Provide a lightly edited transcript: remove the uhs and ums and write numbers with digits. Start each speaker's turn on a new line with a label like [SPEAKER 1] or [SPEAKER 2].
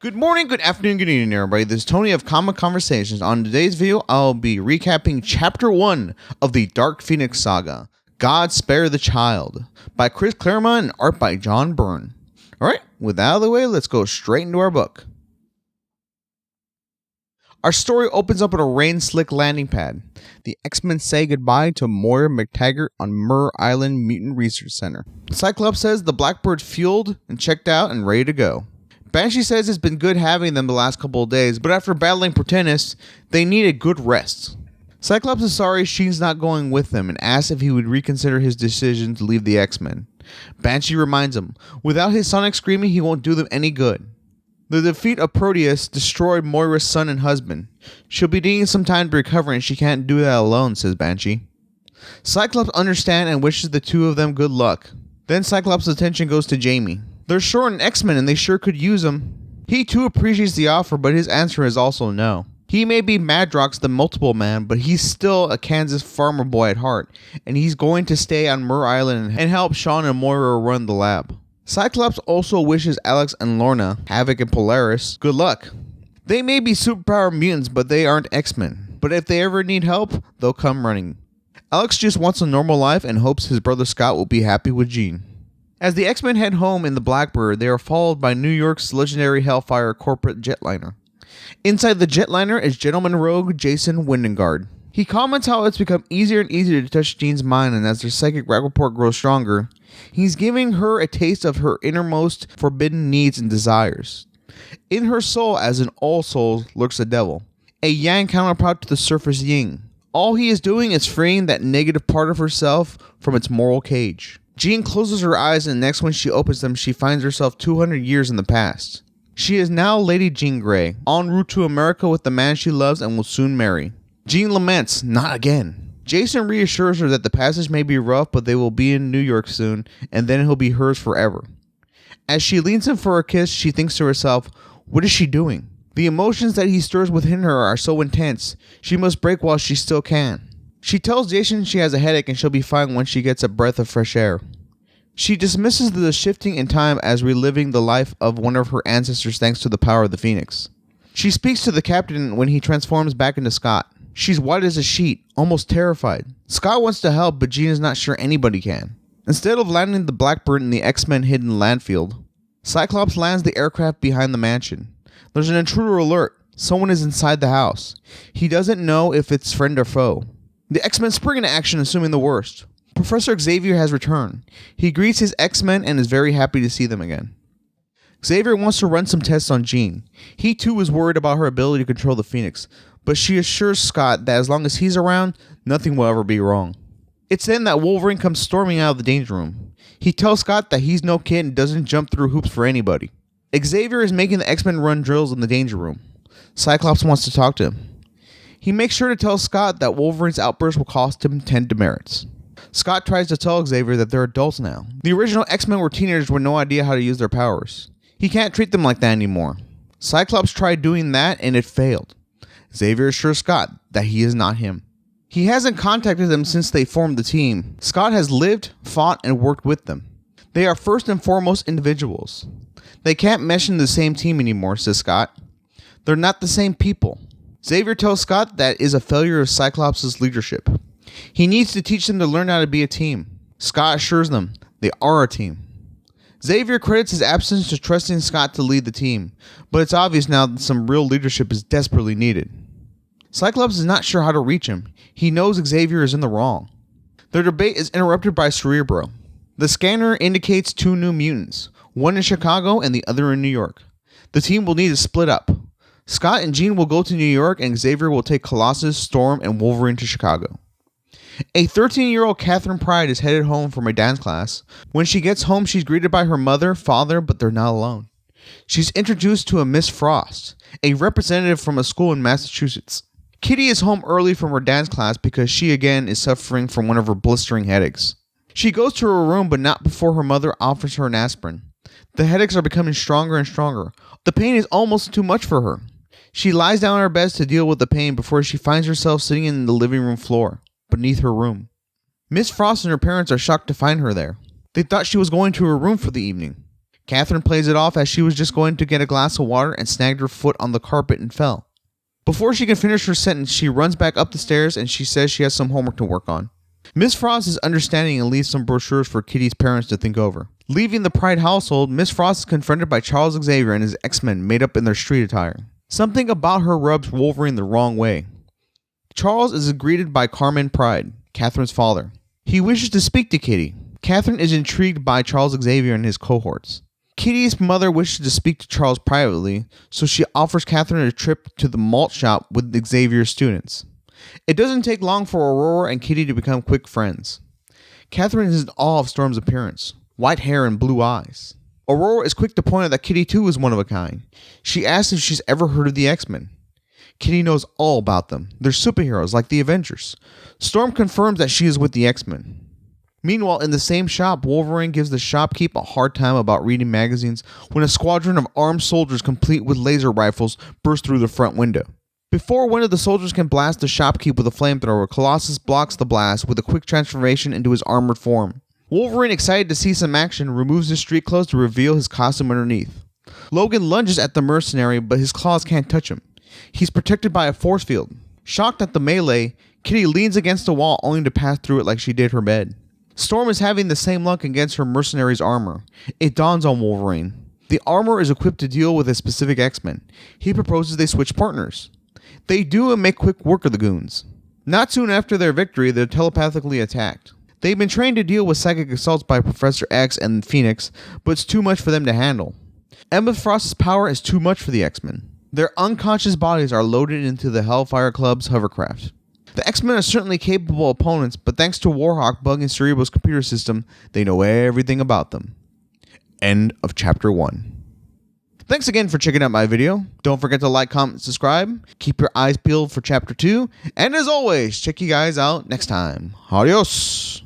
[SPEAKER 1] Good morning, good afternoon, good evening, everybody. This is Tony of Comic Conversations. On today's video, I'll be recapping Chapter 1 of the Dark Phoenix Saga, God Spare the Child, by Chris Claremont and art by John Byrne. Alright, with that out of the way, let's go straight into our book. Our story opens up at a rain-slick landing pad. The X-Men say goodbye to Moira McTaggart on Myrrh Island Mutant Research Center. Cyclops says the Blackbird's fueled and checked out and ready to go. Banshee says it's been good having them the last couple of days, but after battling Protenists, they need a good rest. Cyclops is sorry Sheen's not going with them and asks if he would reconsider his decision to leave the X-Men. Banshee reminds him, without his sonic screaming, he won't do them any good. The defeat of Proteus destroyed Moira's son and husband. She'll be needing some time to recover and she can't do that alone, says Banshee. Cyclops understands and wishes the two of them good luck. Then Cyclops' attention goes to Jamie. They're short an X-Men and they sure could use him. He too appreciates the offer, but his answer is also no. He may be Madrox the Multiple Man, but he's still a Kansas farmer boy at heart, and he's going to stay on Myrrh Island and help Sean and Moira run the lab. Cyclops also wishes Alex and Lorna, Havoc and Polaris, good luck. They may be superpower mutants, but they aren't X-Men. But if they ever need help, they'll come running. Alex just wants a normal life and hopes his brother Scott will be happy with Jean. As the X-Men head home in the Blackbird, they are followed by New York's legendary Hellfire corporate jetliner. Inside the jetliner is Gentleman Rogue Jason Windengard. He comments how it's become easier and easier to touch Jean's mind, and as their psychic rapport grows stronger, he's giving her a taste of her innermost forbidden needs and desires. In her soul, as in all souls, lurks the devil, a yang counterpart to the surface yin. All he is doing is freeing that negative part of herself from its moral cage. Jean closes her eyes, and next when she opens them, she finds herself 200 years in the past. She is now Lady Jean Grey, en route to America with the man she loves and will soon marry. Jean laments, not again. Jason reassures her that the passage may be rough, but they will be in New York soon, and then he'll be hers forever. As she leans in for a kiss, she thinks to herself, what is she doing? The emotions that he stirs within her are so intense, she must break while she still can. She tells Jason she has a headache and she'll be fine when she gets a breath of fresh air. She dismisses the shifting in time as reliving the life of one of her ancestors thanks to the power of the Phoenix. She speaks to the captain when he transforms back into Scott. She's white as a sheet, almost terrified. Scott wants to help, but Jean is not sure anybody can. Instead of landing the Blackbird in the X-Men hidden landfield, Cyclops lands the aircraft behind the mansion. There's an intruder alert. Someone is inside the house. He doesn't know if it's friend or foe. The X-Men spring into action, assuming the worst. Professor Xavier has returned. He greets his X-Men and is very happy to see them again. Xavier wants to run some tests on Jean. He too is worried about her ability to control the Phoenix, but she assures Scott that as long as he's around, nothing will ever be wrong. It's then that Wolverine comes storming out of the danger room. He tells Scott that he's no kid and doesn't jump through hoops for anybody. Xavier is making the X-Men run drills in the danger room. Cyclops wants to talk to him. He makes sure to tell Scott that Wolverine's outburst will cost him 10 demerits. Scott tries to tell Xavier that they're adults now. The original X-Men were teenagers with no idea how to use their powers. He can't treat them like that anymore. Cyclops tried doing that and it failed. Xavier assures Scott that he is not him. He hasn't contacted them since they formed the team. Scott has lived, fought, and worked with them. They are first and foremost individuals. They can't mesh in the same team anymore, says Scott. They're not the same people. Xavier tells Scott that is a failure of Cyclops' leadership. He needs to teach them to learn how to be a team. Scott assures them they are a team. Xavier credits his absence to trusting Scott to lead the team, but it's obvious now that some real leadership is desperately needed. Cyclops is not sure how to reach him. He knows Xavier is in the wrong. Their debate is interrupted by Cerebro. The scanner indicates 2 new mutants, one in Chicago and the other in New York. The team will need to split up. Scott and Jean will go to New York and Xavier will take Colossus, Storm, and Wolverine to Chicago. A 13-year-old Catherine Pride is headed home from a dance class. When she gets home, she's greeted by her mother, father, but they're not alone. She's introduced to a Miss Frost, a representative from a school in Massachusetts. Kitty is home early from her dance class because she again is suffering from one of her blistering headaches. She goes to her room, but not before her mother offers her an aspirin. The headaches are becoming stronger and stronger. The pain is almost too much for her. She lies down on her bed to deal with the pain before she finds herself sitting in the living room floor, beneath her room. Miss Frost and her parents are shocked to find her there. They thought she was going to her room for the evening. Catherine plays it off as she was just going to get a glass of water and snagged her foot on the carpet and fell. Before she can finish her sentence, she runs back up the stairs and she says she has some homework to work on. Miss Frost is understanding and leaves some brochures for Kitty's parents to think over. Leaving the Pride household, Miss Frost is confronted by Charles Xavier and his X-Men made up in their street attire. Something about her rubs Wolverine the wrong way. Charles is greeted by Carmen Pride, Catherine's father. He wishes to speak to Kitty. Catherine is intrigued by Charles Xavier and his cohorts. Kitty's mother wishes to speak to Charles privately, so she offers Catherine a trip to the malt shop with Xavier's students. It doesn't take long for Aurora and Kitty to become quick friends. Catherine is in awe of Storm's appearance, white hair and blue eyes. Aurora is quick to point out that Kitty too is one of a kind. She asks if she's ever heard of the X-Men. Kitty knows all about them. They're superheroes like the Avengers. Storm confirms that she is with the X-Men. Meanwhile, in the same shop, Wolverine gives the shopkeep a hard time about reading magazines when a squadron of armed soldiers complete with laser rifles burst through the front window. Before one of the soldiers can blast the shopkeep with a flamethrower, Colossus blocks the blast with a quick transformation into his armored form. Wolverine, excited to see some action, removes his street clothes to reveal his costume underneath. Logan lunges at the mercenary, but his claws can't touch him. He's protected by a force field. Shocked at the melee, Kitty leans against a wall only to pass through it like she did her bed. Storm is having the same luck against her mercenary's armor. It dawns on Wolverine. The armor is equipped to deal with a specific X-Men. He proposes they switch partners. They do and make quick work of the goons. Not soon after their victory, they're telepathically attacked. They've been trained to deal with psychic assaults by Professor X and Phoenix, but it's too much for them to handle. Emma Frost's power is too much for the X-Men. Their unconscious bodies are loaded into the Hellfire Club's hovercraft. The X-Men are certainly capable opponents, but thanks to Warhawk bugging Cerebro's computer system, they know everything about them. End of Chapter 1. Thanks again for checking out my video. Don't forget to like, comment, subscribe. Keep your eyes peeled for Chapter 2. And as always, check you guys out next time. Adios!